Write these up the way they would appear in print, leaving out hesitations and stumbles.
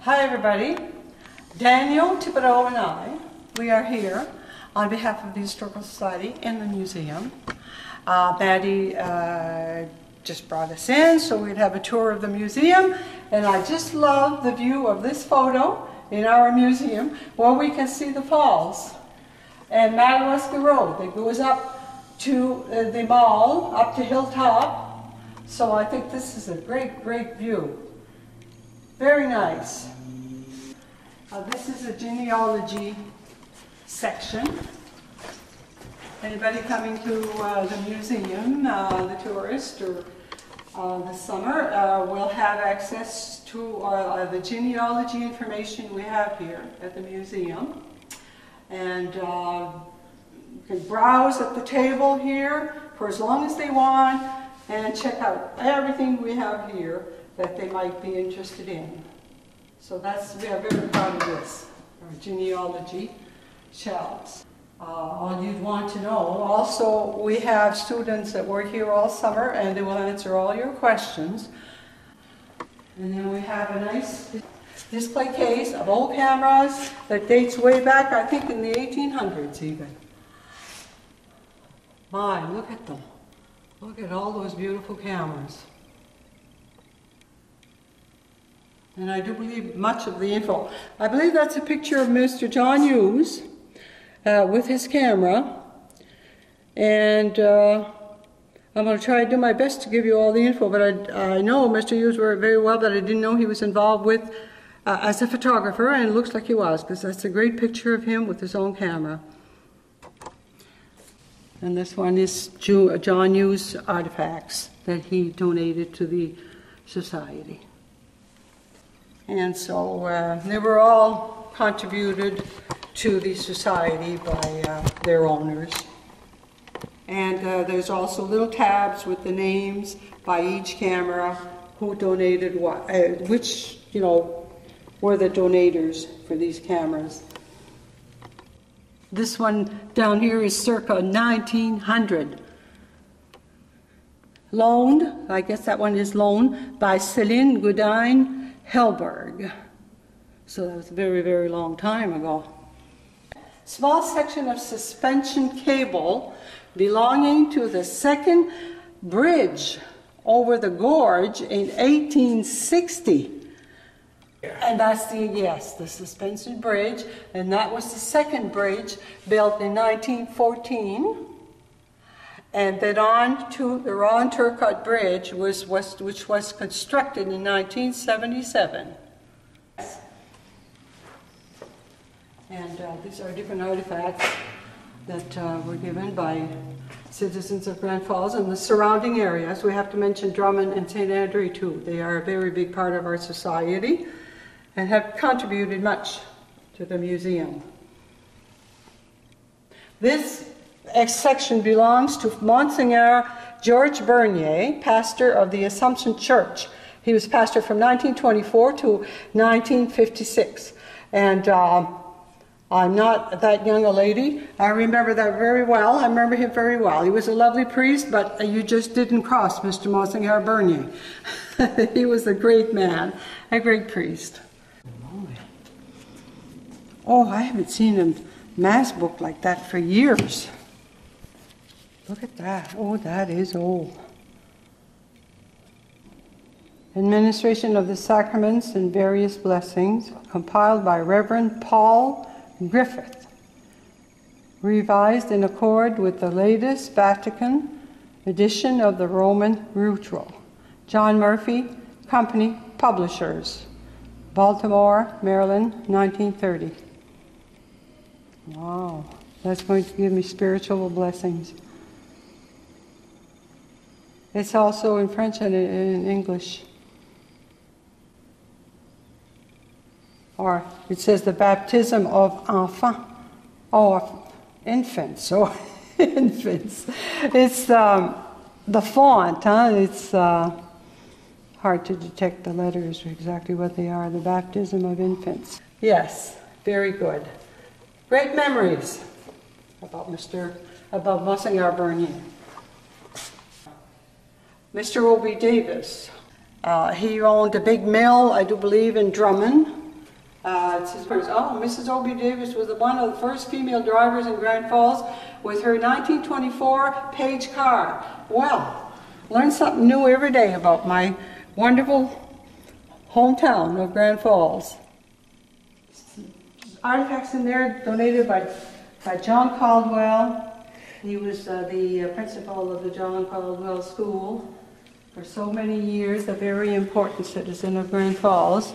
Hi everybody, Daniel Thibodeau and I, we are here on behalf of the Historical Society in the museum. Maddie just brought us in so we'd have a tour of the museum, and I just love the view of this photo in our museum where we can see the falls and Madawaska Road that goes up to the mall, up to Hilltop. So I think this is a great view. Very nice. This is a genealogy section. Anybody coming to the museum, the tourist, or the summer, will have access to the genealogy information we have here at the museum. And you can browse at the table here for as long as they want and check out everything we have here that they might be interested in. So we are very proud of this, our genealogy shelves. All you'd want to know. Also, we have students that work here all summer and they will answer all your questions. And then we have a nice display case of old cameras that dates way back, I think, in the 1800s even. My, look at them. Look at all those beautiful cameras. And I do believe much of the info. I believe that's a picture of Mr. John Hughes with his camera. And I'm going to try to do my best to give you all the info, but I know Mr. Hughes very well, but I didn't know he was involved with as a photographer, and it looks like he was, because that's a great picture of him with his own camera. And this one is John Hughes artifacts that he donated to the society. And so they were all contributed to the society by their owners. And there's also little tabs with the names by each camera, who donated what, which, were the donators for these cameras. This one down here is circa 1900. Loaned, I guess that one is loaned, by Céline Godin Helberg. So that was a very long time ago. Small section of suspension cable belonging to the second bridge over the gorge in 1860. And that's the suspension bridge, and that was the second bridge built in 1914. And then on to the Ron Turcotte Bridge, which was constructed in 1977. And these are different artifacts that were given by citizens of Grand Falls and the surrounding areas. We have to mention Drummond and St. Andrew too. They are a very big part of our society and have contributed much to the museum. This section belongs to Monsignor George Bernier, pastor of the Assumption Church. He was pastor from 1924 to 1956. And I'm not that young a lady. I remember that very well. I remember him very well. He was a lovely priest, but you just didn't cross Mr. Monsignor Bernier. He was a great man, a great priest. Oh, I haven't seen a mass book like that for years. Look at that. Oh, that is old. Administration of the Sacraments and Various Blessings, compiled by Reverend Paul Griffith. Revised in accord with the latest Vatican edition of the Roman Ritual. John Murphy Company Publishers. Baltimore, Maryland, 1930. Wow, that's going to give me spiritual blessings. It's also in French and in English. Or it says the baptism of enfants. Oh, of infants. Oh, infants. It's the font, huh? It's hard to detect the letters, exactly what they are. The baptism of infants. Yes, very good. Great memories about Monsignor Bernier. Mr. O.B. Davis, he owned a big mill, I do believe, in Drummond, It says, oh, Mrs. Obie Davis was one of the first female drivers in Grand Falls with her 1924 Page car. Well, learn something new every day about my wonderful hometown of Grand Falls. Artifacts in there donated by John Caldwell. He was the principal of the John Caldwell School for so many years, a very important citizen of Grand Falls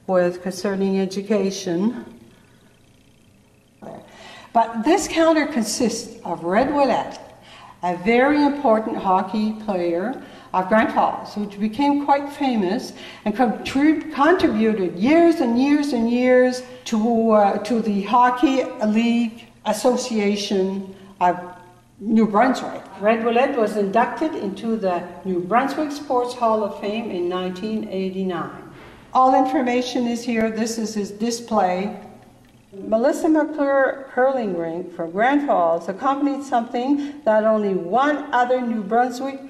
with concerning education. But this counter consists of Red Willette, a very important hockey player of Grand Falls, who became quite famous and contributed years and years and years to the Hockey League Association of New Brunswick. Red Willette was inducted into the New Brunswick Sports Hall of Fame in 1989. All information is here. This is his display. Melissa Mcclure hurling rink from Grand Falls accompanied something that only one other New Brunswick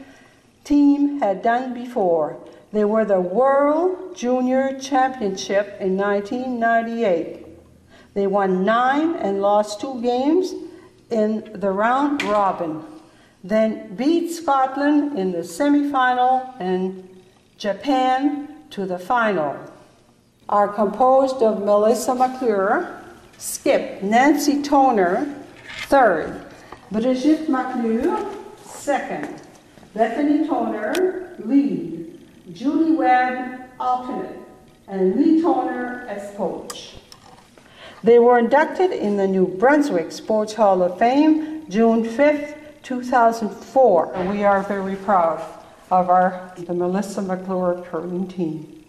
team had done before. They were the World Junior Championship in 1998. They won 9 and lost 2 games in the round robin, then beat Scotland in the semi-final and Japan to the final. Are composed of Melissa Mcclure, skip Nancy Toner, third, Brigitte Mcclure, second, Bethany Toner, lead, Julie Webb, alternate, and Lee Toner as coach. They were inducted in the New Brunswick Sports Hall of Fame June 5th, 2004. And we are very proud of the Melissa Mcclure curling team.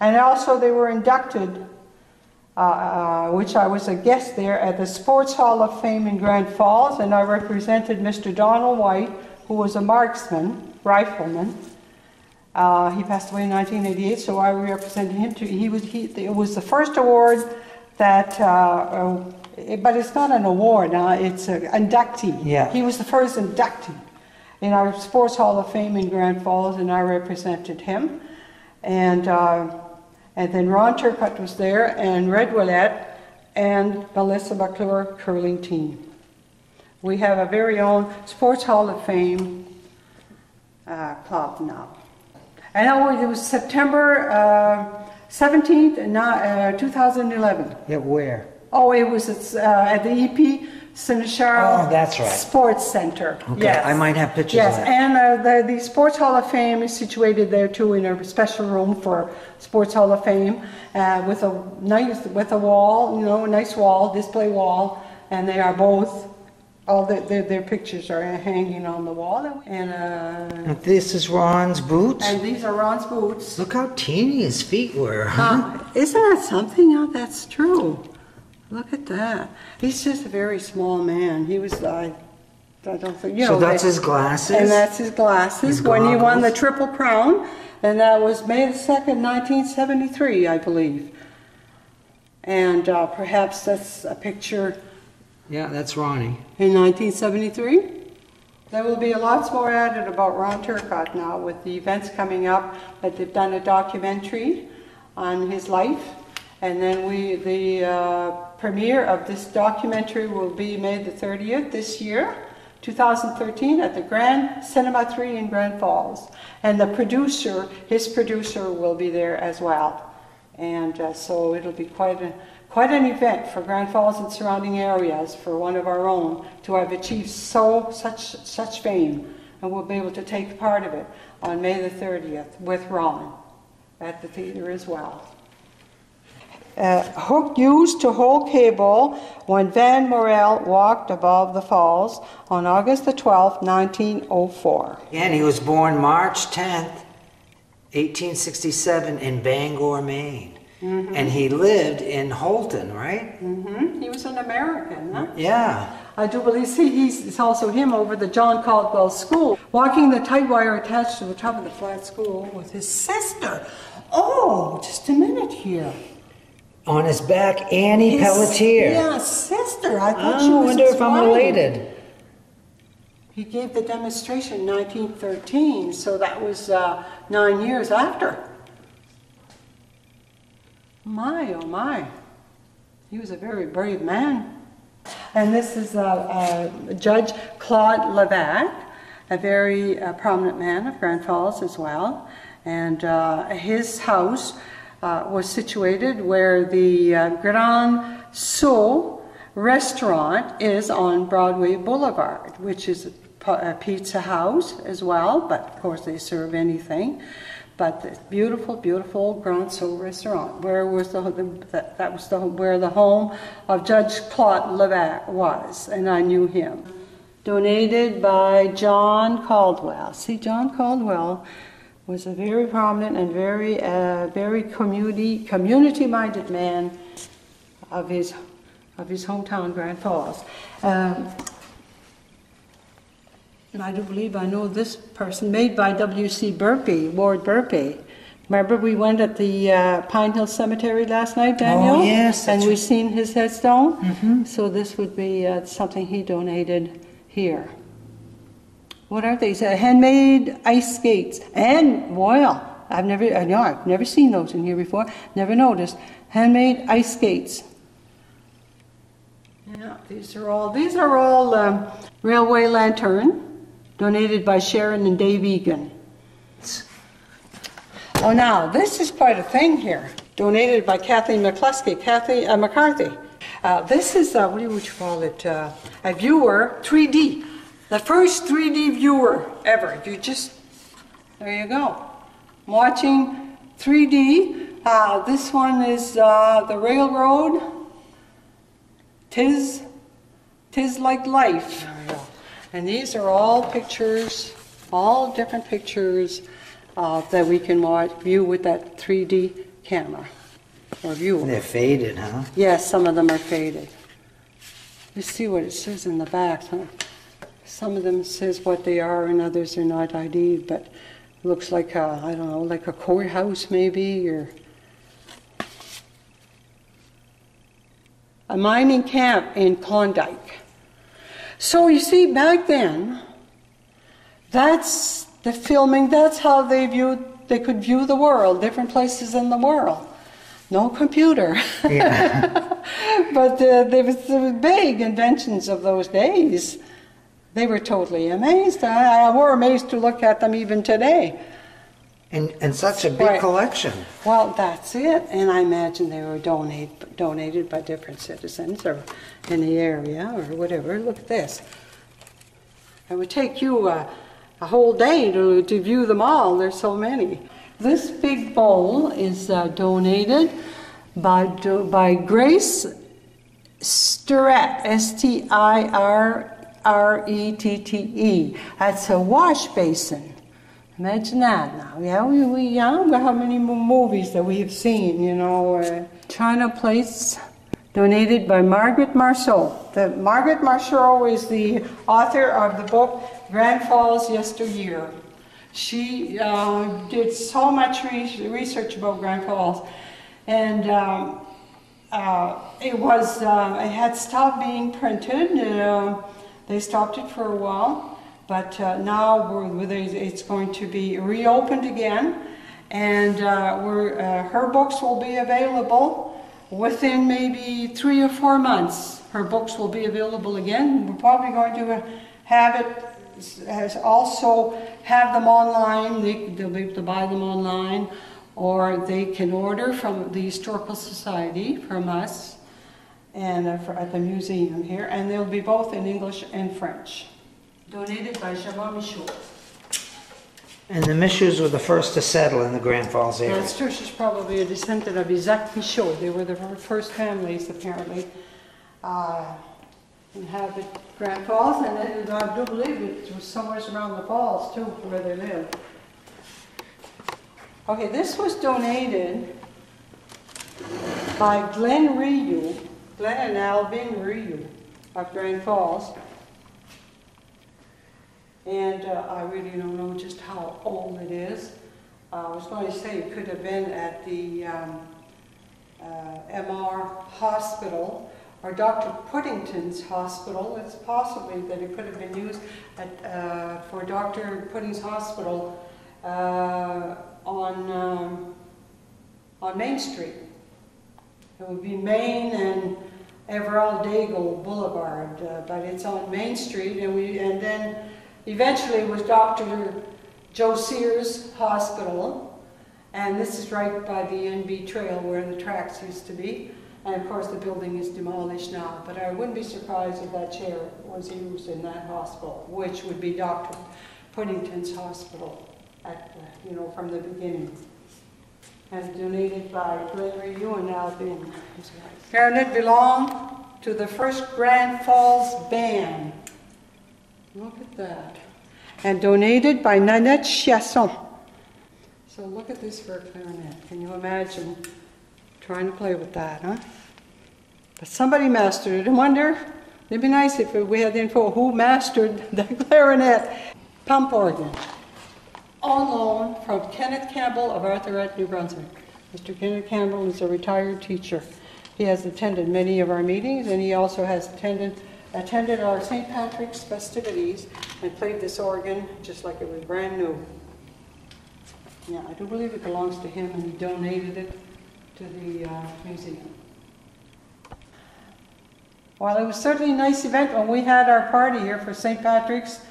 And also they were inducted, which I was a guest there, at the Sports Hall of Fame in Grand Falls, and I represented Mr. Donald White, who was a marksman, rifleman. He passed away in 1988, so I represented him too. It was the first award that, but it's not an award now, it's an inductee. Yeah. He was the first inductee in our Sports Hall of Fame in Grand Falls, and I represented him. And then Ron Turcotte was there, and Red Willette, and Melissa Mcclure curling team. We have a very own Sports Hall of Fame club now. And it was September 17th, 2011. Yeah, where? Oh, it was at the EP Sinisharo that's right. Sports Center. Okay, yes. I might have pictures yes. of that. And the Sports Hall of Fame is situated there too, in a special room for Sports Hall of Fame, with a wall, a nice wall, display wall, and they are both. All their pictures are hanging on the wall. And this is Ron's boots? And these are Ron's boots. Look how teeny his feet were, huh? Isn't that something? Oh, that's true. Look at that. He's just a very small man. He was, I don't think, So that's his glasses? And that's his glasses. His when he won the goggles? Triple Crown, and that was May the 2nd, 1973, I believe. And perhaps that's a picture... Yeah, that's Ronnie. In 1973. There will be lots more added about Ron Turcotte now with the events coming up, that they've done a documentary on his life. And then the premiere of this documentary will be May the 30th this year, 2013, at the Grand Cinema 3 in Grand Falls. And the producer, his producer, will be there as well. And so it'll be quite an event for Grand Falls and surrounding areas, for one of our own, to have achieved such fame. And we'll be able to take part of it on May the 30th with Ron at the theater as well. Hook used to hold cable when Van Morel walked above the falls on August the 12th, 1904. And he was born March 10th, 1867 in Bangor, Maine. Mm-hmm. And he lived in Holton, right? Mm-hmm. He was an American, huh? Yeah. I do believe, it's also him over the John Caldwell School, walking the tight wire attached to the top of the flat school with his sister. Oh, just a minute here. On his back, Annie Pelletier. Yeah, sister. I thought she was I wonder if I'm related. He gave the demonstration in 1913, so that was 9 years after. My, oh my. He was a very brave man. And this is Judge Claude Levac, a very prominent man of Grand Falls as well. And his house was situated where the Grand Sceau restaurant is on Broadway Boulevard, which is a pizza house as well, but of course they serve anything. But this beautiful, beautiful Grand Sceau restaurant, where was where the home of Judge Claude Levac was, and I knew him. Donated by John Caldwell. See, John Caldwell was a very prominent and very community-minded man of his hometown, Grand Falls. And I do believe I know this person, made by W.C. Ward Burpee. Remember we went at the Pine Hill Cemetery last night, Daniel? Oh, yes. And we seen his headstone? Mm-hmm. So this would be something he donated here. What are these? Handmade ice skates. And, well, I've never seen those in here before. Never noticed. Handmade ice skates. Yeah, these are all railway lantern. Donated by Sharon and Dave Egan. Oh, now, this is quite a thing here. Donated by Kathleen McCarthy. This is, what would you call it, a viewer, 3D. The first 3D viewer ever. There you go. Watching 3D. This one is the railroad. Tis like life. There we go. And these are all pictures, all different pictures that we can view with that 3D camera or viewer. They're faded, huh? Yes, some of them are faded. Let's see what it says in the back. Huh? Some of them says what they are and others are not ID'd, but it looks like I don't know, like a courthouse maybe, or a mining camp in Klondike. So you see, back then, that's the filming, that's how they could view the world, different places in the world. No computer. Yeah. But there was the big inventions of those days. They were totally amazed. We're amazed to look at them even today. And such a big collection. Well, that's it. And I imagine they were donated by different citizens or in the area or whatever. Look at this. It would take you a whole day to view them all. There's so many. This big bowl is donated by Grace Stirrett, Stirrette. That's a wash basin. Imagine that now. Yeah, we how many movies that we have seen, you know. China plates donated by Margaret Marceau. Margaret Marceau is the author of the book Grand Falls Yesteryear. She did so much research about Grand Falls, and it had stopped being printed. They stopped it for a while. But now it's going to be reopened again, and her books will be available within maybe 3 or 4 months. Her books will be available again. We're probably going to have them online. They'll be able to buy them online, or they can order from the Historical Society from us, and at the museum here, and they'll be both in English and French. Donated by Jean Michaud. And the Michauds were the first to settle in the Grand Falls area. That's true. She's probably a descendant of Isaac Michaud. They were the first families, apparently, inhabit Grand Falls, and I do believe it was somewhere around the falls, too, where they lived. Okay, this was donated by Glenn and Alvin Ryu of Grand Falls. And I really don't know just how old it is. I was going to say it could have been at the MR Hospital or Dr. Puddington's hospital. It's possibly that it could have been used for Dr. Pudding's hospital on Main Street. It would be Main and Everaldago Boulevard, but it's on Main Street, and then eventually it was Dr. Joe Sears Hospital, and this is right by the NB Trail where the tracks used to be, and of course the building is demolished now, but I wouldn't be surprised if that chair was used in that hospital, which would be Dr. Puddington's hospital, from the beginning. And donated by Gregory Ewan Albin. Clarinet belonged to the first Grand Falls Band. Look at that. And donated by Nanette Chasson. So look at this for a clarinet. Can you imagine trying to play with that, huh? But somebody mastered it. I wonder, it'd be nice if we had the info who mastered the clarinet. Pump organ. On loan from Kenneth Campbell of Arthurette, New Brunswick. Mr. Kenneth Campbell is a retired teacher. He has attended many of our meetings, and he also has attended our St. Patrick's festivities and played this organ just like it was brand new. Yeah, I do believe it belongs to him, and he donated it to the museum. Well, it was certainly a nice event when we had our party here for St. Patrick's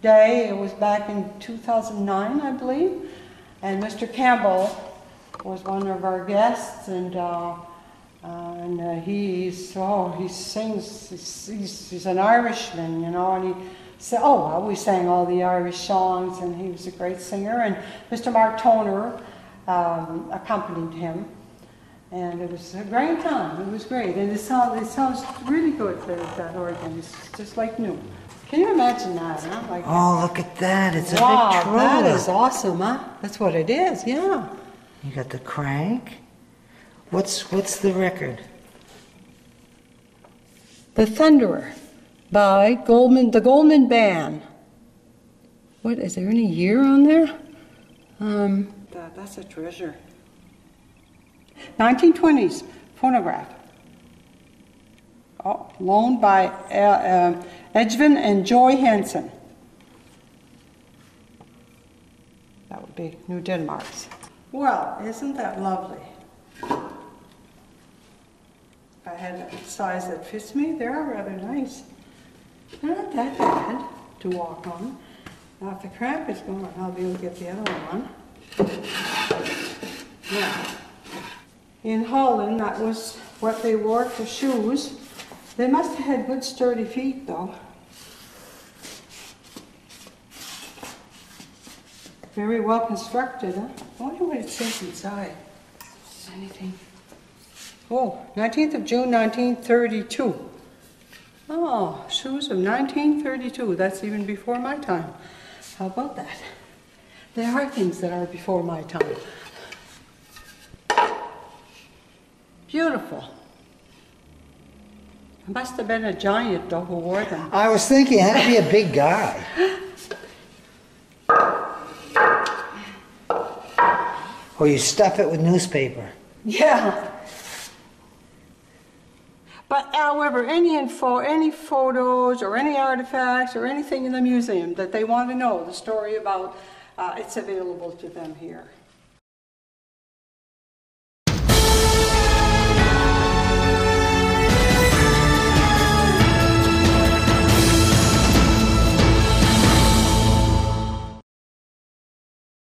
Day. It was back in 2009, I believe, and Mr. Campbell was one of our guests, and he sings. He's an Irishman, and he said, we sang all the Irish songs, and he was a great singer. And Mr. Mark Toner accompanied him, and it was a great time. It was great, and it sounds really good. That organ, it's just like new. Can you imagine that, huh? Look at that. It's a wow, Victrola. That is awesome, huh? That's what it is, yeah. You got the crank. What's the record? The Thunderer by the Goldman Band. What, is there any year on there? That's a treasure. 1920s, phonograph. Loaned by Edwin and Joy Hansen. That would be New Denmark's. Well, isn't that lovely? I had a size that fits me. They're rather nice. They're not that bad to walk on. Now if the cramp is gone, I'll be able to get the other one on. Yeah. In Holland, that was what they wore for shoes. They must have had good sturdy feet, though. Very well constructed, huh? I wonder what it says inside. Anything? 19th of June, 1932. Oh, shoes of 1932. That's even before my time. How about that? There are things that are before my time. Beautiful. It must have been a giant, though, who wore them. I was thinking, it had to be a big guy. Or you stuff it with newspaper. Yeah. But however, any info, any photos or any artifacts or anything in the museum that they want to know the story about, it's available to them here.